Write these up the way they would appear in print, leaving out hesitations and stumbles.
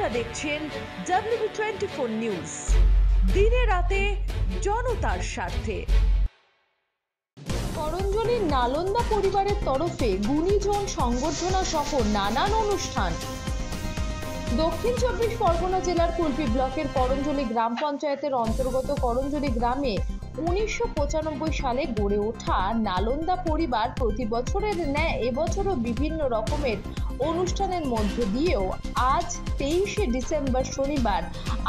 আপনারা দেখছেন WB24 news, দিনে রাতে জনতার স্বার্থে। করঞ্জলির নালন্দা পরিবারের তরফে গুণীজন সংবর্ধনা সহ নানান অনুষ্ঠান। দক্ষিণ 24 পরগনা জেলার কুলপি ব্লকের করঞ্জলি গ্রাম পঞ্চায়েতের অন্তর্গত করঞ্জলি গ্রামে 1995 সালে গড়ে ওঠা নালন্দা পরিবার প্রতি বছরের ন্যায় এবছরও বিভিন্ন রকমের অনুষ্ঠানের মধ্য দিয়েও আজ 23শে ডিসেম্বর শনিবার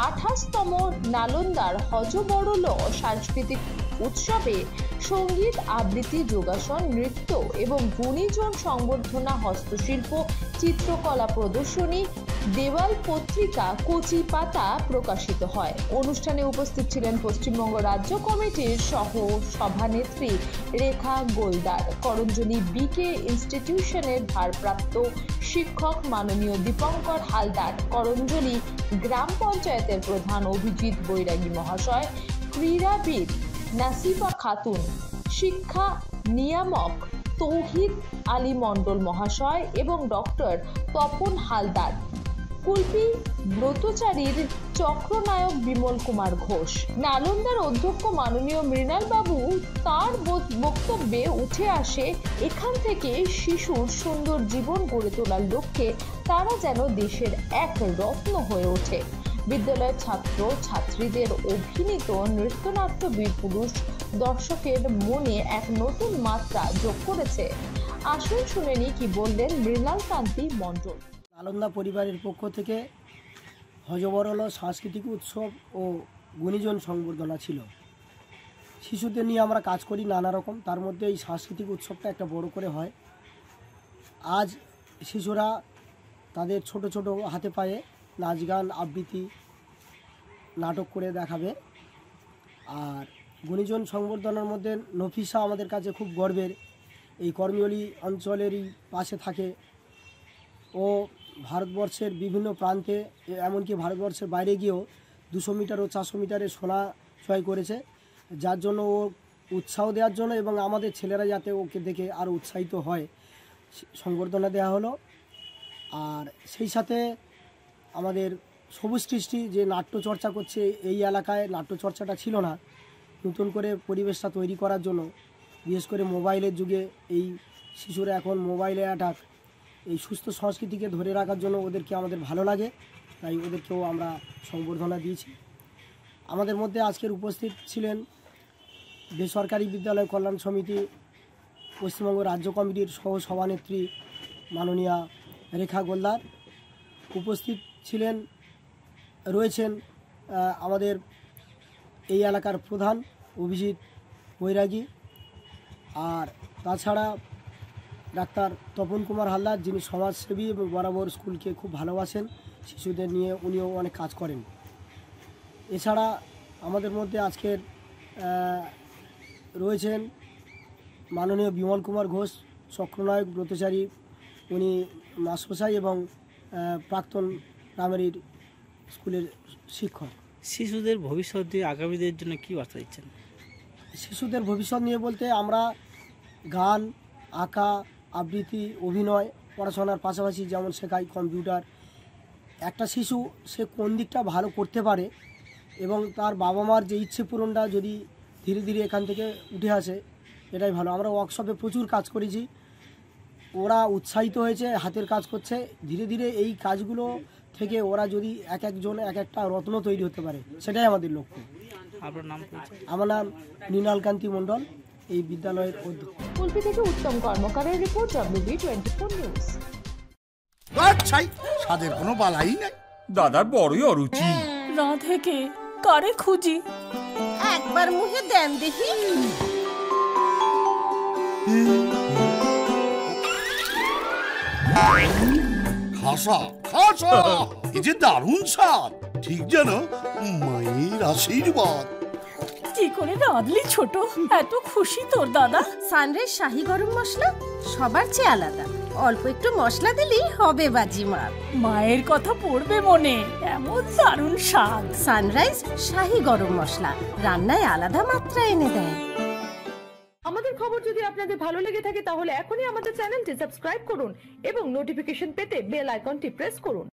28তম নালন্দার হজবরল সাংস্কৃতিক উৎসবে সঙ্গীত, আবৃত্তি, যোগাসন, নৃত্য এবং গুণীজন সংবর্ধনা, হস্তশিল্প, চিত্রকলা প্রদর্শনী, দেওয়াল পত্রিকা কচি পাতা প্রকাশিত হয়। অনুষ্ঠানে উপস্থিত ছিলেন পশ্চিমবঙ্গ রাজ্য কমিটির সহ সভানেত্রী রেখা গোলদার, করঞ্জলি বিকে ইনস্টিটিউশনের ভারপ্রাপ্ত শিক্ষক মাননীয় দীপঙ্কর হালদার, করঞ্জলি গ্রাম পঞ্চায়েতের প্রধান অভিজিৎ বৈরাগী মহাশয়, ক্রীড়াবিদ নাসিফা খাতুন, শিক্ষা নিয়ামক তৌহিদ আলী মণ্ডল মহাশয় এবং ডক্টর তপন হালদার, কুলপি ব্রতচারীর চক্রনায়ক বিমল কুমার ঘোষ। নালন্দার অধ্যক্ষ মাননীয় মৃণাল বাবু তার বক্তব্যে উঠে আসে, এখান থেকে শিশুর সুন্দর জীবন গড়ে তোলার লক্ষ্যে তারা যেন দেশের এক রত্ন হয়ে ওঠে। বিদ্যালয়ের ছাত্র ছাত্রীদের অভিনীত নৃত্যনাট্য বীরপুরুষ দর্শকের মনে এক নতুন মাত্রা যোগ করেছে। আসুন শুনে নি কি বললেন মৃণাল কান্তি মণ্ডল। নালন্দা পরিবারের পক্ষ থেকে হজবরল সাংস্কৃতিক উৎসব ও গুণীজন সংবর্ধনা ছিল। শিশুদের নিয়ে আমরা কাজ করি নানা রকম, তার মধ্যে এই সাংস্কৃতিক উৎসবটা একটা বড় করে হয়। আজ শিশুরা তাদের ছোট ছোট হাতে পায়ে নাচ গান আবৃত্তি নাটক করে দেখাবে। আর গুণীজন সংবর্ধনার মধ্যে নফিসা আমাদের কাছে খুব গর্বের, এই করঞ্জলি অঞ্চলেরই পাশে থাকে। ও ভারতবর্ষের বিভিন্ন প্রান্তে, এমনকি ভারতবর্ষের বাইরে গিয়েও 200 মিটার ও 400 মিটারে সোনা জয় করেছে, যার জন্য ও উৎসাহ দেওয়ার জন্য এবং আমাদের ছেলেরা যাতে ওকে দেখে আরও উৎসাহিত হয় সংবর্ধনা দেওয়া হলো। আর সেই সাথে আমাদের সবুজ সৃষ্টি যে নাট্যচর্চা করছে, এই এলাকায় নাট্যচর্চাটা ছিল না, নতুন করে পরিবেশটা তৈরি করার জন্য, বিশেষ করে মোবাইলের যুগে এই শিশুরা এখন মোবাইলে অ্যাটাক, এই সুস্থ সংস্কৃতিকে ধরে রাখার জন্য ওদেরকে আমাদের ভালো লাগে, তাই ওদেরকেও আমরা সংবর্ধনা দিয়েছি। আমাদের মধ্যে আজকের উপস্থিত ছিলেন বেসরকারি বিদ্যালয় কল্যাণ সমিতি পশ্চিমবঙ্গ রাজ্য কমিটির সহ সভানেত্রী মাননীয়া রেখা গোলদার, উপস্থিত রয়েছেন আমাদের এই এলাকার প্রধান অভিজিৎ বৈরাগী, আর তাছাড়া ডাক্তার তপন কুমার হালদার, যিনি সমাজসেবী এবং বরাবর স্কুলকে খুব ভালোবাসেন, শিশুদের নিয়ে উনিও অনেক কাজ করেন। এছাড়া আমাদের মধ্যে আজকের রয়েছেন মাননীয় বিমল কুমার ঘোষ, চক্রনায়ক ব্রতচারী, উনি মাস্টারমশাই এবং প্রাক্তন প্রাইমারি স্কুলের শিক্ষক। শিশুদের ভবিষ্যৎ দিয়ে আগামীদের জন্য কী বার্তা দিচ্ছেন? শিশুদের ভবিষ্যৎ নিয়ে বলতে আমরা গান, আঁকা, আবৃত্তি, অভিনয়, পড়াশোনার পাশাপাশি যেমন শেখাই কম্পিউটার। একটা শিশু সে কোন দিকটা ভালো করতে পারে এবং তার বাবা মার যে ইচ্ছে পূরণটা যদি ধীরে ধীরে এখান থেকে উঠে আসে, এটাই ভালো। আমরা ওয়ার্কশপে প্রচুর কাজ করেছি, ওরা উৎসাহিত হয়েছে, হাতের কাজ করছে। ধীরে ধীরে এই কাজগুলো থেকে ওরা যদি এক একজন এক একটা রত্ন তৈরি হতে পারে, সেটাই আমাদের লক্ষ্য। আপনার নাম? আমার নাম মৃণাল কান্তি মণ্ডল, এই বিদ্যালয়ের অধ্যক্ষ। কুলপি থেকে উত্তম কর্মকারের রিপোর্ট, WB24 নিউজ। আচ্ছাই স্বাদের কোনো বালাই নাই, দাদার বড়ই অরুচি। রাধে কে কারে খুঁজি, একবার মুখে দেন দেখি। খাসা খাসা, এই যে দারুণ স্বাদ, ঠিক যেন মায়ের আশীর্বাদ। কি করে রাঁধলি ছোট, এত খুশি তোর দাদা? সানরাইজ শাহী গরম মশলা সবার চেয়ে আলাদা, অল্প একটু মশলা দিলেই হবে বাজিমাত। মায়ের কথা পড়বে মনে, এমন দারুণ স্বাদ। সানরাইজ শাহী গরম মশলা রান্নায় আলাদা মাত্রা এনে দেয়। আমাদের খবর যদি আপনাদের ভালো লেগে থাকে তাহলে এখনই আমাদের চ্যানেলটি সাবস্ক্রাইব করুন এবং নোটিফিকেশন পেতে বেল আইকনটি প্রেস করুন।